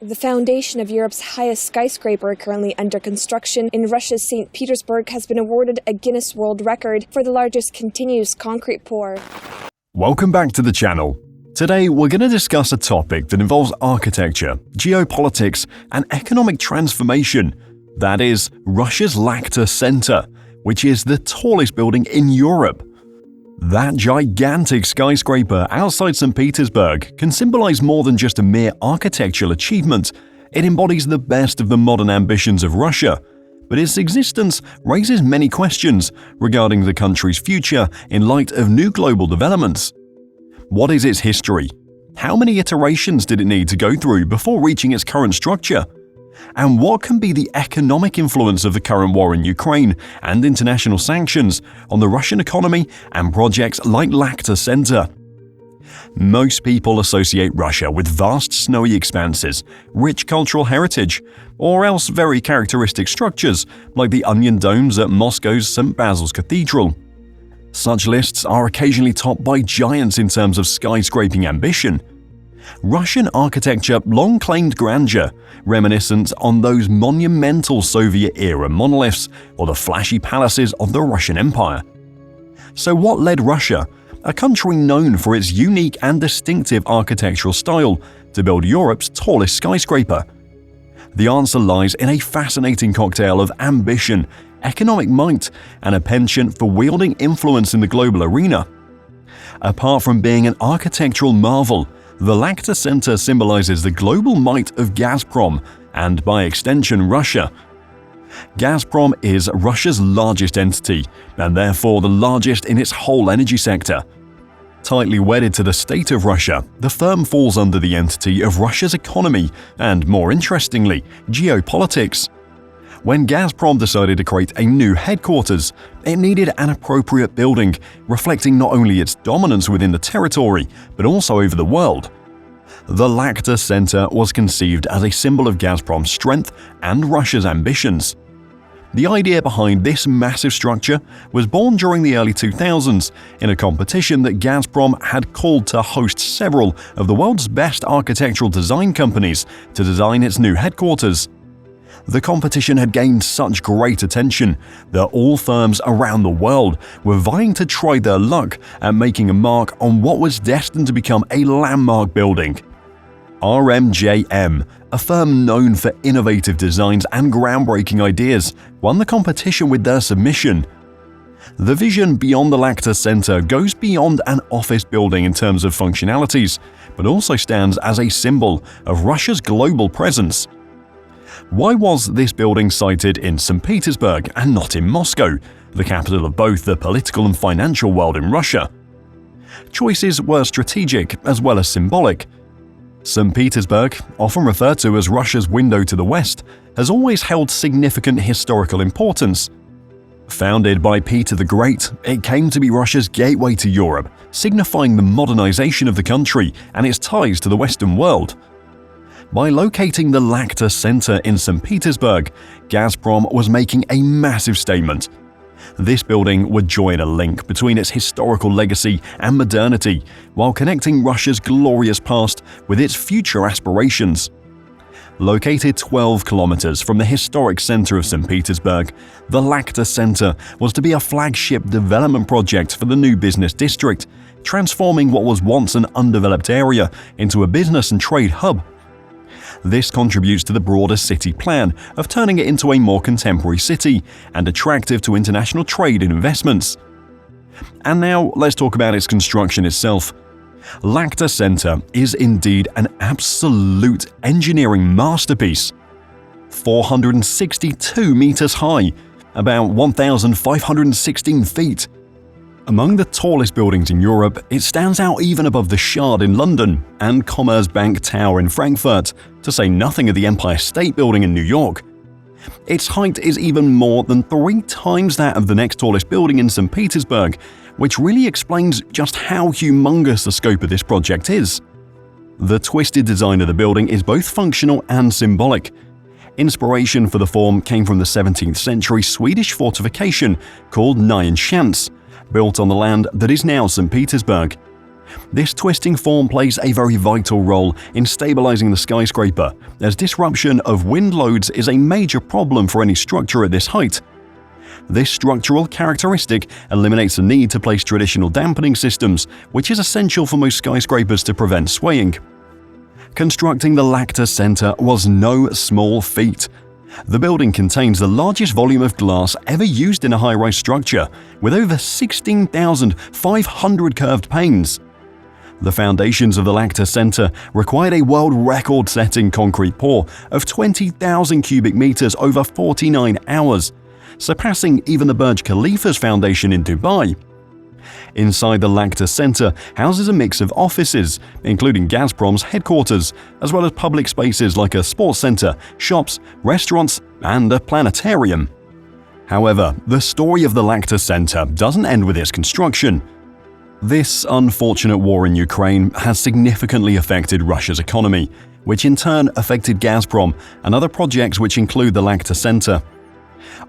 The foundation of Europe's highest skyscraper, currently under construction in Russia's St. Petersburg, has been awarded a Guinness World Record for the largest continuous concrete pour. Welcome back to the channel. Today we're going to discuss a topic that involves architecture, geopolitics, and economic transformation. That is, Russia's Lakhta Center, which is the tallest building in Europe. That gigantic skyscraper outside St. Petersburg can symbolize more than just a mere architectural achievement. It embodies the best of the modern ambitions of Russia, but its existence raises many questions regarding the country's future in light of new global developments. What is its history? How many iterations did it need to go through before reaching its current structure? And what can be the economic influence of the current war in Ukraine and international sanctions on the Russian economy and projects like Lakhta Center? Most people associate Russia with vast snowy expanses, rich cultural heritage, or else very characteristic structures like the onion domes at Moscow's St. Basil's Cathedral. Such lists are occasionally topped by giants in terms of skyscraping ambition. Russian architecture long claimed grandeur, reminiscent on those monumental Soviet-era monoliths or the flashy palaces of the Russian Empire. So what led Russia, a country known for its unique and distinctive architectural style, to build Europe's tallest skyscraper? The answer lies in a fascinating cocktail of ambition, economic might, and a penchant for wielding influence in the global arena. Apart from being an architectural marvel, the Lakhta Center symbolizes the global might of Gazprom and, by extension, Russia. Gazprom is Russia's largest entity and therefore the largest in its whole energy sector. Tightly wedded to the state of Russia, the firm falls under the entity of Russia's economy and, more interestingly, geopolitics. When Gazprom decided to create a new headquarters, it needed an appropriate building reflecting not only its dominance within the territory, but also over the world. The Lakhta Center was conceived as a symbol of Gazprom's strength and Russia's ambitions. The idea behind this massive structure was born during the early 2000s in a competition that Gazprom had called to host several of the world's best architectural design companies to design its new headquarters. The competition had gained such great attention that all firms around the world were vying to try their luck at making a mark on what was destined to become a landmark building. RMJM, a firm known for innovative designs and groundbreaking ideas, won the competition with their submission. The vision beyond the Lakhta Center goes beyond an office building in terms of functionalities, but also stands as a symbol of Russia's global presence. Why was this building sited in St. Petersburg and not in Moscow, the capital of both the political and financial world in Russia? Choices were strategic as well as symbolic. St. Petersburg, often referred to as Russia's window to the West, has always held significant historical importance. Founded by Peter the Great, it came to be Russia's gateway to Europe, signifying the modernization of the country and its ties to the Western world. By locating the Lakhta Center in St. Petersburg, Gazprom was making a massive statement. This building would join a link between its historical legacy and modernity, while connecting Russia's glorious past with its future aspirations. Located 12 kilometers from the historic center of St. Petersburg, the Lakhta Center was to be a flagship development project for the new business district, transforming what was once an undeveloped area into a business and trade hub. This contributes to the broader city plan of turning it into a more contemporary city and attractive to international trade and investments. And now let's talk about its construction itself. Lakhta Center is indeed an absolute engineering masterpiece. 462 meters high, about 1,516 feet. Among the tallest buildings in Europe, it stands out even above the Shard in London and Commerzbank Tower in Frankfurt, to say nothing of the Empire State Building in New York. Its height is even more than 3 times that of the next tallest building in St. Petersburg, which really explains just how humongous the scope of this project is. The twisted design of the building is both functional and symbolic. Inspiration for the form came from the 17th century Swedish fortification called Nyenchans, built on the land that is now St. Petersburg. This twisting form plays a very vital role in stabilizing the skyscraper, as disruption of wind loads is a major problem for any structure at this height. This structural characteristic eliminates the need to place traditional dampening systems, which is essential for most skyscrapers to prevent swaying. Constructing the Lakhta Center was no small feat. The building contains the largest volume of glass ever used in a high-rise structure, with over 16,500 curved panes. The foundations of the Lakhta Center required a world record-setting concrete pour of 20,000 cubic meters over 49 hours, surpassing even the Burj Khalifa's foundation in Dubai. Inside the Lakhta Center houses a mix of offices, including Gazprom's headquarters, as well as public spaces like a sports center, shops, restaurants, and a planetarium. However, the story of the Lakhta Center doesn't end with its construction. This unfortunate war in Ukraine has significantly affected Russia's economy, which in turn affected Gazprom and other projects which include the Lakhta Center.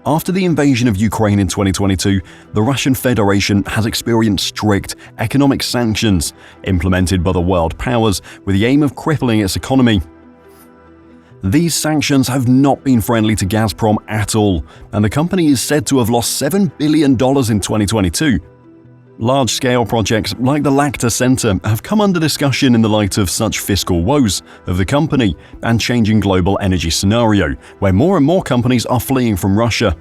After the invasion of Ukraine in 2022, the Russian Federation has experienced strict economic sanctions implemented by the world powers with the aim of crippling its economy. These sanctions have not been friendly to Gazprom at all, and the company is said to have lost $7 billion in 2022. Large-scale projects like the Lakhta Center have come under discussion in the light of such fiscal woes of the company and changing global energy scenario, where more and more companies are fleeing from Russia.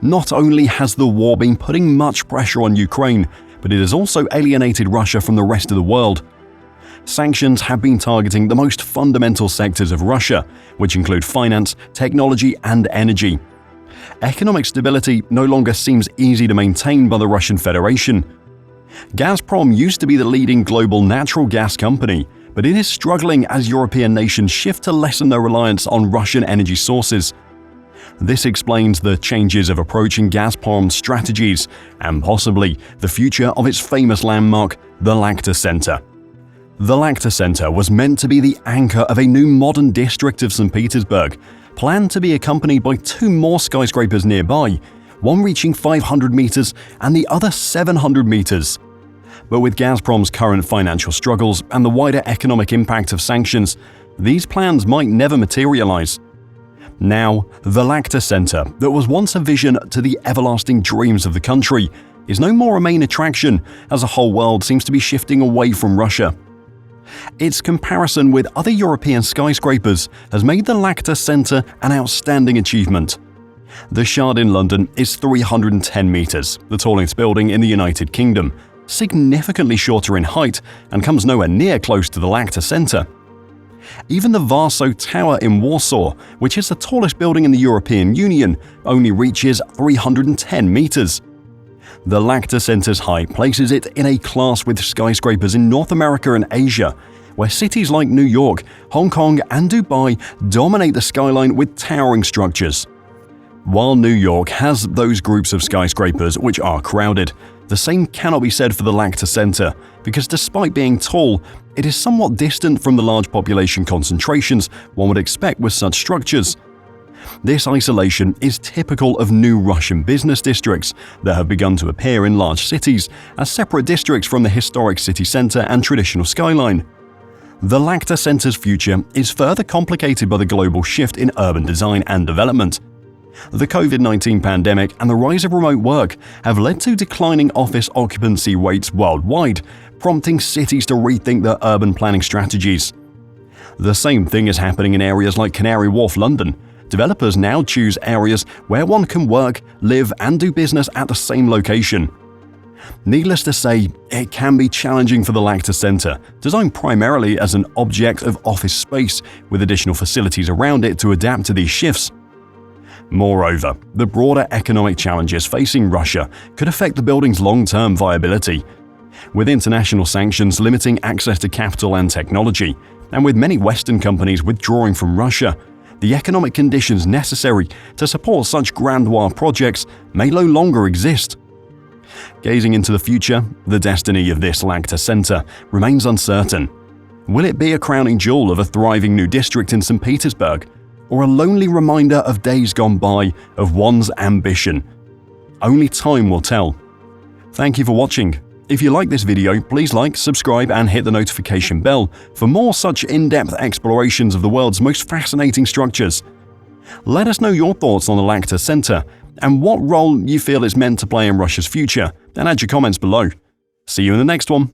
Not only has the war been putting much pressure on Ukraine, but it has also alienated Russia from the rest of the world. Sanctions have been targeting the most fundamental sectors of Russia, which include finance, technology, and energy. Economic stability no longer seems easy to maintain by the Russian Federation. Gazprom used to be the leading global natural gas company, but it is struggling as European nations shift to lessen their reliance on Russian energy sources. This explains the changes of approach in Gazprom's strategies and possibly the future of its famous landmark, the Lakhta Center. The Lakhta Center was meant to be the anchor of a new modern district of St. Petersburg, planned to be accompanied by two more skyscrapers nearby, one reaching 500 meters and the other 700 meters. But with Gazprom's current financial struggles and the wider economic impact of sanctions, these plans might never materialize. Now, the Lakhta Center, that was once a vision to the everlasting dreams of the country, is no more a main attraction as the whole world seems to be shifting away from Russia. Its comparison with other European skyscrapers has made the Lakhta Center an outstanding achievement. The Shard in London is 310 meters, the tallest building in the United Kingdom, significantly shorter in height and comes nowhere near close to the Lakhta Center. Even the Warsaw Tower in Warsaw, which is the tallest building in the European Union, only reaches 310 meters. The Lakhta Center's height places it in a class with skyscrapers in North America and Asia, where cities like New York, Hong Kong, and Dubai dominate the skyline with towering structures. While New York has those groups of skyscrapers which are crowded, the same cannot be said for the Lakhta Center, because despite being tall, it is somewhat distant from the large population concentrations one would expect with such structures. This isolation is typical of new Russian business districts that have begun to appear in large cities as separate districts from the historic city center and traditional skyline. The Lakhta Center's future is further complicated by the global shift in urban design and development. The COVID-19 pandemic and the rise of remote work have led to declining office occupancy rates worldwide, prompting cities to rethink their urban planning strategies. The same thing is happening in areas like Canary Wharf, London. Developers now choose areas where one can work, live, and do business at the same location. Needless to say, it can be challenging for the Lakhta Center, designed primarily as an object of office space with additional facilities around it to adapt to these shifts. Moreover, the broader economic challenges facing Russia could affect the building's long-term viability. With international sanctions limiting access to capital and technology, and with many Western companies withdrawing from Russia, the economic conditions necessary to support such grandiose projects may no longer exist. Gazing into the future, the destiny of this Lakhta Center remains uncertain. Will it be a crowning jewel of a thriving new district in St. Petersburg, or a lonely reminder of days gone by of one's ambition? Only time will tell. Thank you for watching. If you like this video, please like, subscribe, and hit the notification bell for more such in-depth explorations of the world's most fascinating structures. Let us know your thoughts on the Lakhta Center and what role you feel it's meant to play in Russia's future, and add your comments below. See you in the next one.